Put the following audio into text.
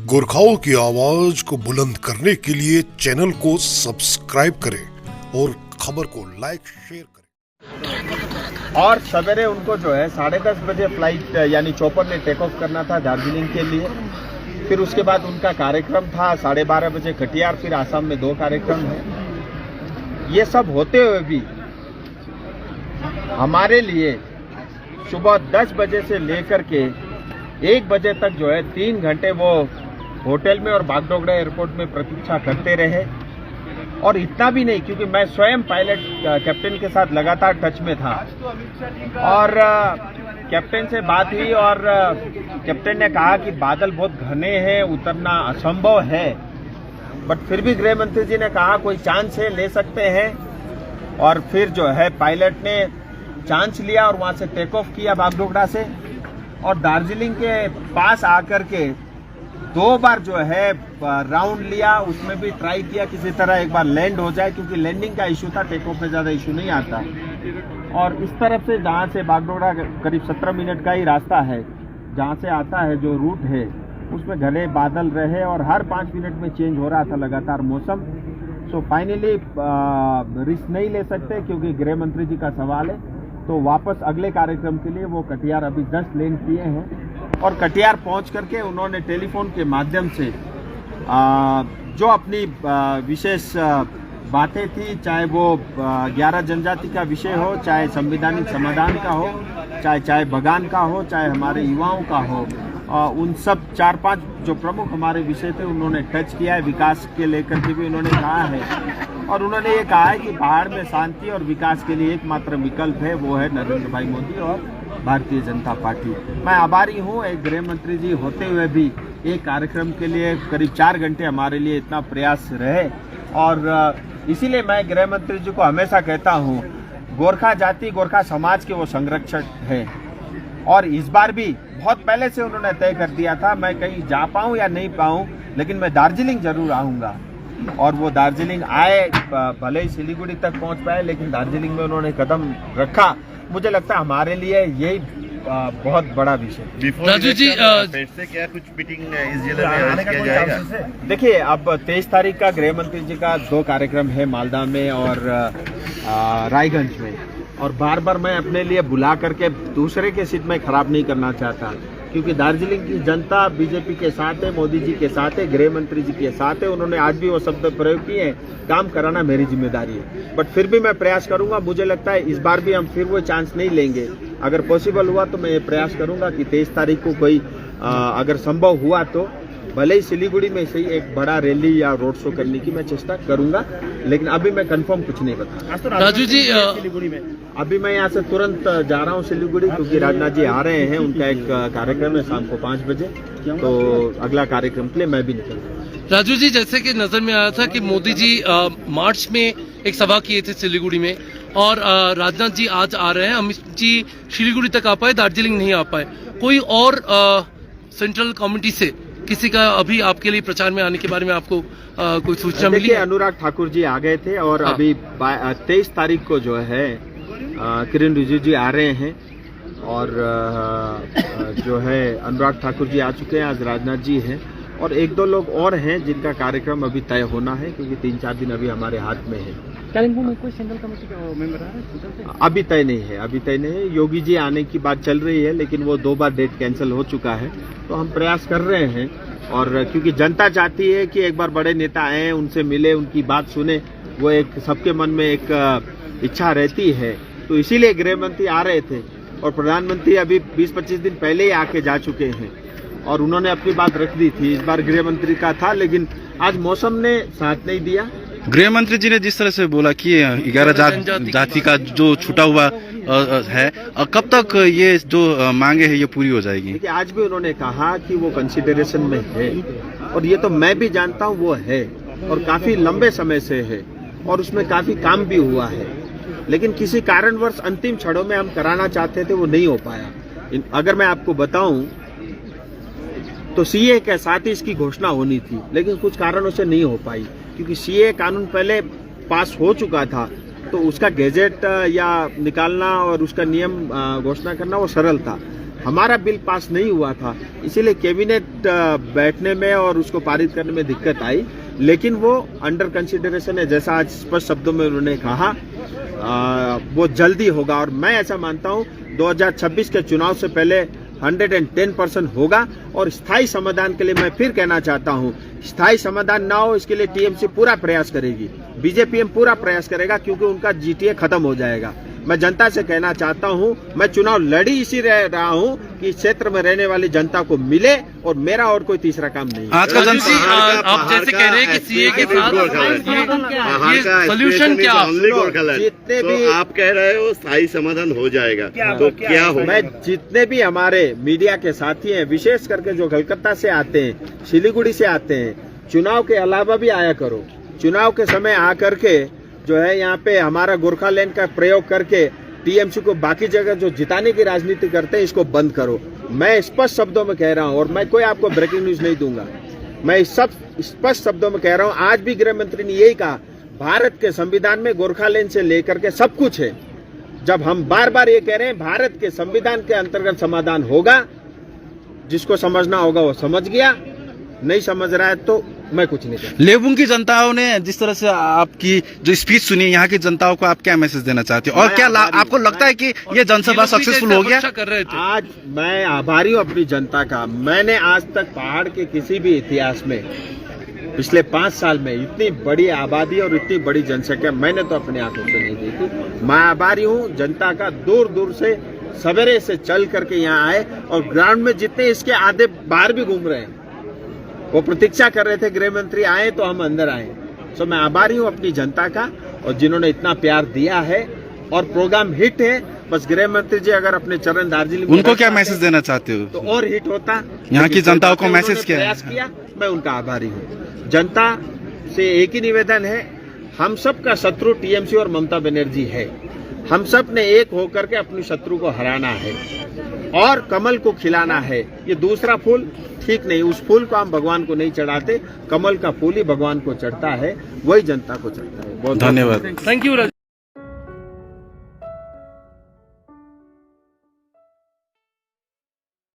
गोरखाओं की आवाज को बुलंद करने के लिए चैनल को सब्सक्राइब करें और खबर को लाइक शेयर करें। और सवेरे उनको जो है 10:30 बजे फ्लाइट यानी चॉपर ने टेक ऑफ करना था दार्जिलिंग के लिए। फिर उसके बाद उनका कार्यक्रम था 12:30 बजे कटिहार, फिर आसाम में 2 कार्यक्रम हैं। ये सब होते हुए भी हमारे लिए सुबह 10 बजे से लेकर के 1 बजे तक जो है 3 घंटे वो होटल में और बागडोगरा एयरपोर्ट में प्रतीक्षा करते रहे। और इतना भी नहीं, क्योंकि मैं स्वयं पायलट कैप्टन के साथ लगातार टच में था और कैप्टन से बात हुई और कैप्टन ने कहा कि बादल बहुत घने हैं, उतरना असंभव है। बट फिर भी गृह मंत्री जी ने कहा कोई चांस है, ले सकते हैं। और फिर जो है पायलट ने चांस लिया और वहां से टेक ऑफ किया बागडोगरा से और दार्जिलिंग के पास आकर के 2 बार जो है राउंड लिया। उसमें भी ट्राई किया किसी तरह एक बार लैंड हो जाए, क्योंकि लैंडिंग का इशू था, टेक ऑफ में ज्यादा इशू नहीं आता। और इस तरफ से जहाँ से बागडोगरा करीब 17 मिनट का ही रास्ता है, जहाँ से आता है जो रूट है, उसमें घने बादल रहे और हर 5 मिनट में चेंज हो रहा था लगातार मौसम। सो फाइनली रिस्क नहीं ले सकते, क्योंकि गृह मंत्री जी का सवाल है, तो वापस अगले कार्यक्रम के लिए वो कटिहार अभी 10 लैंड किए हैं। और कटिहार पहुंच करके उन्होंने टेलीफोन के माध्यम से जो अपनी विशेष बातें थी, चाहे वो 11 जनजाति का विषय हो, चाहे संवैधानिक समाधान का हो, चाहे बगान का हो, चाहे हमारे युवाओं का हो, उन सब 4-5 जो प्रमुख हमारे विषय थे उन्होंने टच किया है। विकास के लेकर के भी उन्होंने कहा है और उन्होंने ये कहा है कि पहाड़ में शांति और विकास के लिए एकमात्र विकल्प है, वो है नरेंद्र भाई मोदी और भारतीय जनता पार्टी। मैं आभारी हूँ एक गृह मंत्री जी होते हुए भी एक कार्यक्रम के लिए करीब 4 घंटे हमारे लिए इतना प्रयास रहे। और इसीलिए मैं गृह मंत्री जी को हमेशा कहता हूँ, गोरखा जाति गोरखा समाज के वो संरक्षक हैं। और इस बार भी बहुत पहले से उन्होंने तय कर दिया था, मैं कहीं जा पाऊँ या नहीं पाऊँ, लेकिन मैं दार्जिलिंग जरूर आऊँगा। और वो दार्जिलिंग आए, भले ही सिलीगुड़ी तक पहुँच पाए, लेकिन दार्जिलिंग में उन्होंने कदम रखा। मुझे लगता है हमारे लिए यही बहुत बड़ा विषय। राजू जी से क्या कुछ मीटिंग इस जिले में आयोजित किया जाएगा? देखिए, अब 23 तारीख का गृह मंत्री जी का 2 कार्यक्रम है, मालदा में और रायगंज में। और बार बार मैं अपने लिए बुला करके दूसरे के सीट में खराब नहीं करना चाहता, क्योंकि दार्जिलिंग की जनता बीजेपी के साथ है, मोदी जी के साथ है, गृह मंत्री जी के साथ है। उन्होंने आज भी वो शब्द प्रयोग किए हैं, काम कराना मेरी जिम्मेदारी है। बट फिर भी मैं प्रयास करूंगा। मुझे लगता है इस बार भी हम फिर वो चांस नहीं लेंगे। अगर पॉसिबल हुआ तो मैं ये प्रयास करूंगा कि 23 तारीख को कोई अगर संभव हुआ तो भले ही सिलीगुड़ी में से एक बड़ा रैली या रोड शो करने की मैं चेष्टा करूंगा, लेकिन अभी मैं कंफर्म कुछ नहीं बता। राजू जी सिलीगुड़ी में अभी मैं यहाँ से तुरंत जा रहा हूँ सिलीगुड़ी, क्योंकि राजनाथ जी आ रहे हैं। उनका एक कार्यक्रम है शाम को 5 बजे, तो अगला कार्यक्रम के लिए मैं भी निकलूंगा। राजू जी, जैसे कि नजर में आया था कि मोदी जी मार्च में एक सभा किए थे सिलीगुड़ी में, और राजनाथ जी आज आ रहे हैं। अमित जी सिलीगुड़ी तक आ पाए, दार्जिलिंग नहीं आ पाए। कोई और सेंट्रल कमेटी से किसी का अभी आपके लिए प्रचार में आने के बारे में आपको कोई सूचना मिली? अनुराग ठाकुर जी आ गए थे और अभी 23 तारीख को जो है किरण रिजिजू जी आ रहे हैं और जो है अनुराग ठाकुर जी आ चुके हैं, आज राजनाथ जी हैं और 1-2 लोग और हैं जिनका कार्यक्रम अभी तय होना है, क्योंकि 3-4 दिन अभी हमारे हाथ में है। कालिम्पोंग में कोई सेंट्रल कमेटी का मेंबर आ रहा है? अभी तय नहीं है, योगी जी आने की बात चल रही है, लेकिन वो 2 बार डेट कैंसिल हो चुका है। तो हम प्रयास कर रहे हैं, और क्योंकि जनता चाहती है कि एक बार बड़े नेता आए, उनसे मिले, उनकी बात सुने, वो एक सबके मन में एक इच्छा रहती है। तो इसीलिए गृह मंत्री आ रहे थे और प्रधानमंत्री अभी 20-25 दिन पहले ही आके जा चुके हैं और उन्होंने अपनी बात रख दी थी। इस बार गृह मंत्री का था, लेकिन आज मौसम ने साथ नहीं दिया। गृह मंत्री जी ने जिस तरह से बोला कि 11 जाति का जो छूटा हुआ है, कब तक ये जो मांगे है ये पूरी हो जाएगी? देखिए, आज भी उन्होंने कहा कि वो कंसिडरेशन में है और ये तो मैं भी जानता हूँ वो है और काफी लंबे समय से है और उसमें काफी काम भी हुआ है, लेकिन किसी कारणवश अंतिम क्षणों में हम कराना चाहते थे, वो नहीं हो पाया। अगर मैं आपको बताऊं तो सीए के साथ ही इसकी घोषणा होनी थी, लेकिन कुछ कारणों से नहीं हो पाई, क्योंकि सीए कानून पहले पास हो चुका था तो उसका गैजेट या निकालना और उसका नियम घोषणा करना वो सरल था। हमारा बिल पास नहीं हुआ था, इसीलिए कैबिनेट बैठने में और उसको पारित करने में दिक्कत आई, लेकिन वो अंडर कंसिडरेशन है, जैसा आज स्पष्ट शब्दों में उन्होंने कहा। वो जल्दी होगा और मैं ऐसा मानता हूं 2026 के चुनाव से पहले 110% होगा। और स्थायी समाधान के लिए मैं फिर कहना चाहता हूं, स्थायी समाधान ना हो इसके लिए टीएमसी पूरा प्रयास करेगी, बीजेपीएम पूरा प्रयास करेगा, क्योंकि उनका जीटीए खत्म हो जाएगा। मैं जनता से कहना चाहता हूं, मैं चुनाव लड़ी इसी रहा हूं कि इस क्षेत्र में रहने वाली जनता को मिले, और मेरा और कोई तीसरा काम नहीं। आज का राजू जी, आप जैसे कह रहे हैं कि सीए के साथ ये सोल्यूशन क्या? जितने भी तो आप कह रहे हो स्थायी समाधान हो जाएगा, तो क्या हो? मैं जितने भी हमारे मीडिया के साथी हैं, विशेष करके जो कलकत्ता से आते हैं, सिलीगुड़ी से आते हैं, चुनाव के अलावा भी आया करो। चुनाव के समय आकर के जो है यहाँ पे हमारा गोरखालैंड का प्रयोग करके टीएमसी को बाकी जगह जो जिताने की राजनीति करते हैं, इसको बंद करो। मैं स्पष्ट शब्दों में कह रहा हूँ, और मैं कोई आपको ब्रेकिंग न्यूज नहीं दूंगा, मैं सब स्पष्ट शब्दों में कह रहा हूँ। आज भी गृह मंत्री ने यही कहा, भारत के संविधान में गोरखालैंड से लेकर के सब कुछ है। जब हम बार बार ये कह रहे हैं भारत के संविधान के अंतर्गत समाधान होगा, जिसको समझना होगा वो समझ गया, नहीं समझ रहा है तो मैं कुछ नहीं कहता। लेबुंग की जनताओं ने जिस तरह से आपकी जो स्पीच सुनी, यहाँ की जनताओं को आप क्या मैसेज देना चाहते हो, और क्या आपको लगता है कि ये जनसभा सक्सेसफुल हो गया? कर रहे थे। आज मैं आभारी हूँ अपनी जनता का। मैंने आज तक पहाड़ के किसी भी इतिहास में पिछले 5 साल में इतनी बड़ी आबादी और इतनी बड़ी जनसंख्या मैंने तो अपनी आंखों से नहीं देखी। मैं आभारी हूँ जनता का, दूर दूर से सवेरे से चल करके यहाँ आए, और ग्राउंड में जितने इसके आधे बाहर भी घूम रहे हैं, वो प्रतीक्षा कर रहे थे गृह मंत्री आए तो हम अंदर आए। सो मैं आभारी हूँ अपनी जनता का, और जिन्होंने इतना प्यार दिया है, और प्रोग्राम हिट है। बस गृह मंत्री जी अगर अपने चरण दार्जिलिंग, उनको क्या मैसेज देना चाहते हो? तो और हिट होता। यहाँ की जनताओं को मैसेज क्या है? प्रयास किया, मैं उनका आभारी हूँ। जनता से एक ही निवेदन है, हम सब का शत्रु टीएमसी और ममता बनर्जी है। हम सब ने एक होकर के अपने शत्रु को हराना है और कमल को खिलाना है। ये दूसरा फूल ठीक नहीं, उस फूल को हम भगवान को नहीं चढ़ाते, कमल का फूल ही भगवान को चढ़ता है, वही जनता को चढ़ता है। बहुत धन्यवाद। Thank you.